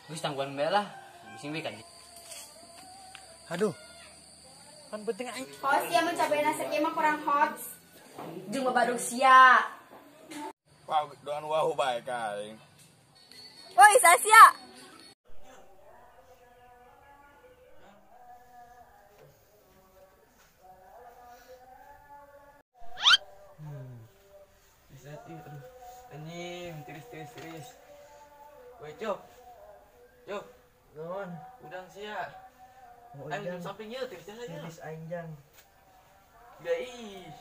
Wis tangguhan belah, bising kan. Aduh. Kan penting aing. Hot sia mencapai nasib emang kurang hot. Jeung babadug sia. Wah, doan wahu baik aing. Woi, Sasya. Bisa aduh. Anjing, tiris. Woi, Cok. Cok. Non. Udang sia. Aing samping ieu tiris saja. Tiris aing jang. Guys.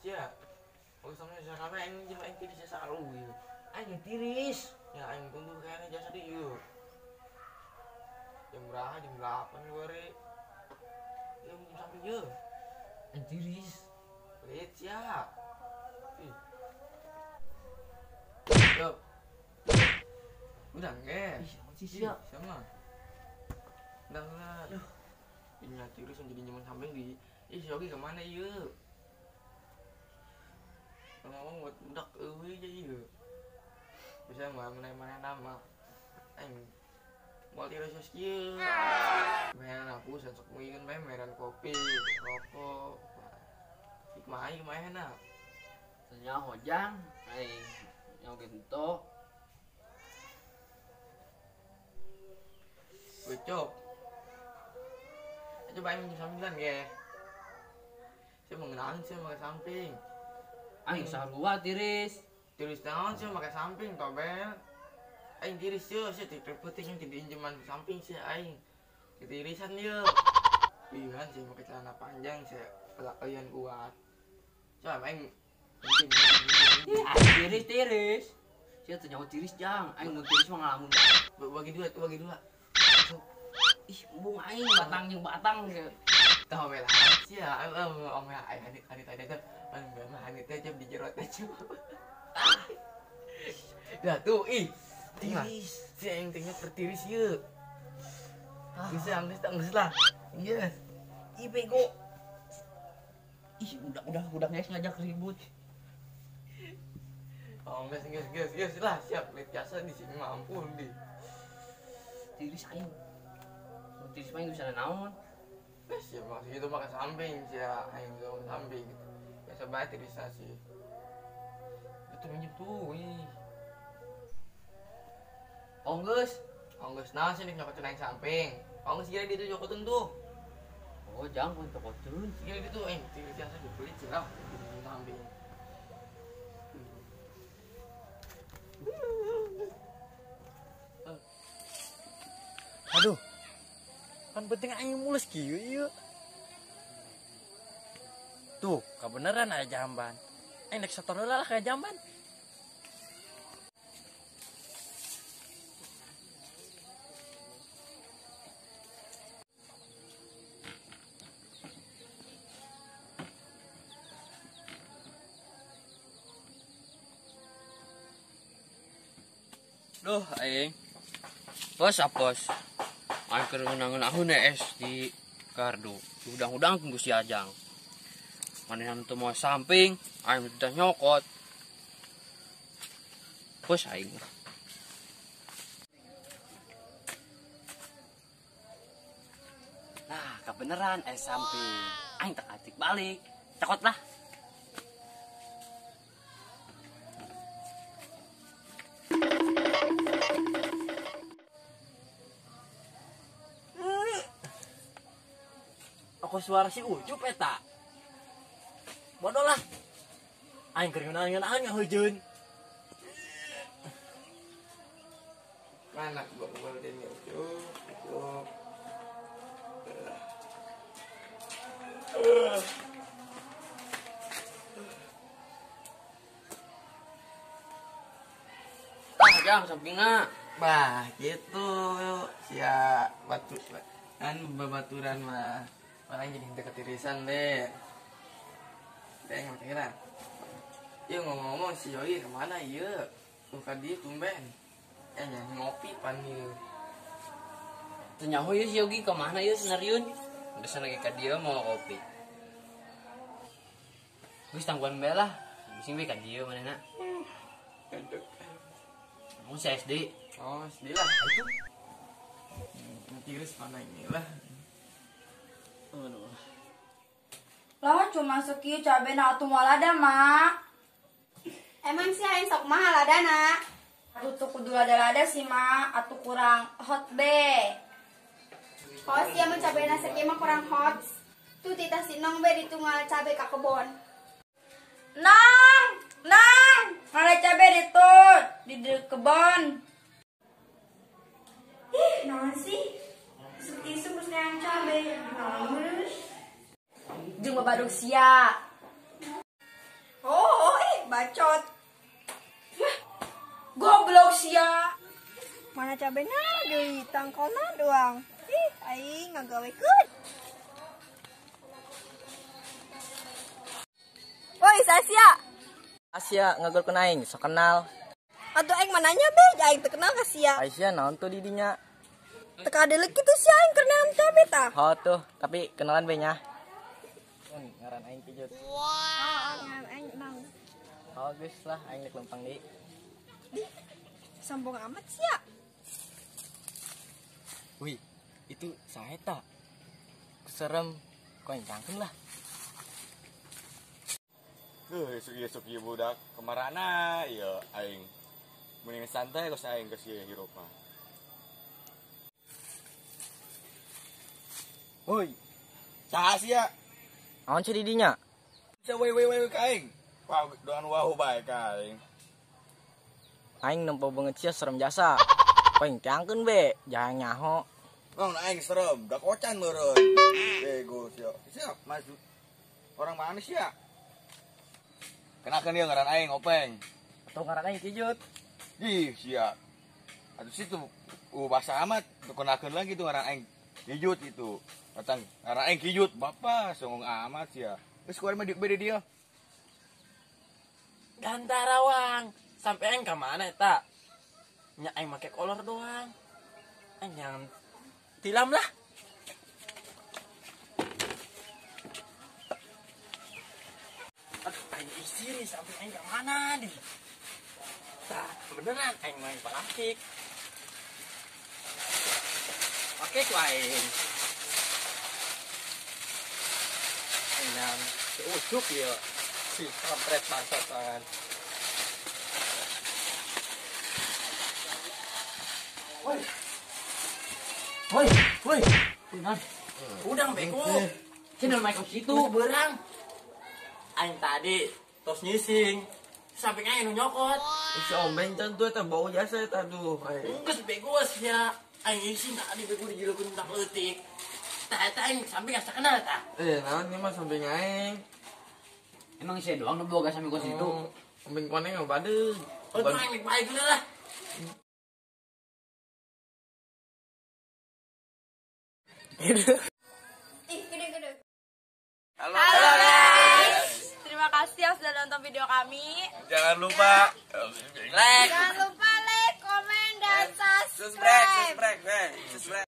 Sia. Oh, sama sakana aing jeung aing tiris saru ieu. Aing tiris. Ya aing tunggu kayaknya jasa di ieu. Jam berapa? Jam 8 weure. Ieu samping ieu. Aing tiris. Lihat sia. Yo. Udah nggak? Sia. Sama. Udah lah. Ini terus menjadi nyaman samping di. Si Yogi kemana ieu? Ngomong buat budak eueuh aja ieu. Bisa mah mana nama. Aing mau tiris kieu. Mainan aku sok muingkeun bae mainan kopi, rokok. Hikmah aing mainan. Nya hojang aing nyaho gento. Bocok. Coba aing jam 9 ge. Saya mengenalin sih pakai samping. Aing sarua tiris. Tiris naon sih pakai samping tobel. Aing tiris sih tidak penting yang tidak injeman samping sih aing. Tirisan ieu. Pian sih pakai celana panjang sih pelakaian kuat. Coba aing Tiris. Sia teh nyaho tiris jang. Aing mun tiris mah ngalamun. bagi dua. Ih, bung aing batang jeung batang ge. Tahu bela. Sia, om ya hani tadi teh mah hani teh jam di jero teh. Dah tuh tiris. Si aing teh tertiris ieu. Bisa geus lah. Iya. Ih bego. Ih, udah guys ngajak ribut. Oh, gas lah, siap lihat jasa di sini mampu di. Tiris aing. Tiris mah bisa naon. Gas ya maksud itu pakai samping sih ya, aing ke samping gitu. Biasa bae tirisasi. Itu minjem tuh, Onggeus nah sih nyokotin aing samping. Onggeus kira di itu nyokotin tuh. Oh, jang pun tokoteun. Kira itu tiris jasa dibeli cerah di samping. Aduh. Kan penting aing mulus kieu ieu. Tuh, kebenaran aya jamban. Aing rek sator heula lah ka jamban. Duh, aing. Bos apos. Aing keur ngeunang-ngeunahun es di Gardu. Udang-udang tunggu si Ajang. Manehan teu moal samping, aing udah nyokot. Bos aing. Nah, kebeneran es samping. Aing tak atik balik. Cokot lah. Aku suara si Ucup eta. Bodoh lah. Aing keur ngeunaan ngaheujeun. Mana gua ini Ucup. Jang sampingna. Bah, gitu. Sia batu kan babaturan mah. Malah jadi dekat irisan deh. Deng kira. Ieu ngomong-ngomong si Yogi kemana ieu? Suka dia tumben. Nyanyi ngopi pan ieu. Teu nyaho ieu si Yogi ka mana ieu senariun? Geus lagi ka dieu mau kopi. Wis tangguhan bae lah. Bising we ka dieu manehna. Aduh. Mau si SD. Oh, sedih lah. Itu. Tiris mana ini lah. Aduh. Lah cuma sekieu cabe na atuh malada, Mak. Emang sih aing sok mahal adana. Atuh tuh kudu lada-lada sih, Mak. Atuh kurang hot be. Hot ya mah cabe na sakieu mah kurang hot. Tuh tita sinong be ditunggal cabe ka kebon. Nang, ada cabe di kebon. Ih, naon sih? Isu geus neang cabe. Naon? Jeung babadug sia. Oh, bacot. Yah, goblok sia. Mana cabenya deui tangkona doang. Ih, aing ngagawekeun. Woi, Sasya. Asia ngagolkeun aing sok kenal. Atuh aing mananya be, aing teu kenal ka sia. Aisyah naon tuh di dinya? Teka adeuleuh kitu sia aing keur neangan cabe tah. Oh tuh, tapi kenalan be nya. Ngaran aing Kijut. Aing nang Oh geus lah aing rek lempang deui. sombong amat sia. Wih, itu saeta. Serem. Kok cangkeun lah. Suki budak kemarana ya aing. Mending santai geus aing geus ieu hirup mah. Woi. Saha sia? Naon sih di dinya? Sia we ka aing. Wah, doan wahu bae ka aing. Aing nempo banget sia serem jasa. Kok cangkeun be, jangan nyaho. Naon aing serem, dak ocan meureun. Bego sia. Siap maju. Orang mana sia? Kenakan dia ngaran aing openg. Atau ngaran aing Kijut. Ih, sia. Atuh situ bahasa amat tuh kenakan lagi tuh ngaran aing Kijut itu. Datang ngaran aing Kijut, bapak songong amat sia. Geus kuari mah beda dia. Gantarawang. Sampai aing ka mana eta? Nya aing make kolor doang. Aing yang tilam lah. Aduh, aing istiri sampai aing ka mana deh? Tah, beneran aing main plastik. Oke, ku aing. Aing yang seucuk ya. Si kampret bangsatan. Woi. Udang beko. Cina main ke situ. Berang. Aing tadi tos nyising. Samping aing nu nyokot. Si ombeng can tuh eta bau jasa eta aduh. Geus bego sia. Aing nyising tadi bego dijilekeun tak leutik. Tah eta aing samping asa kenal tah. Naon ieu mah samping aing. Emang saya doang nu boga sampe ke situ. Ombeng koneng mah badeug. Oh, tuh aing baik lah. Halo guys. Terima kasih yang sudah nonton video kami. Jangan lupa Jangan lupa like, komen, dan subscribe. subscribe.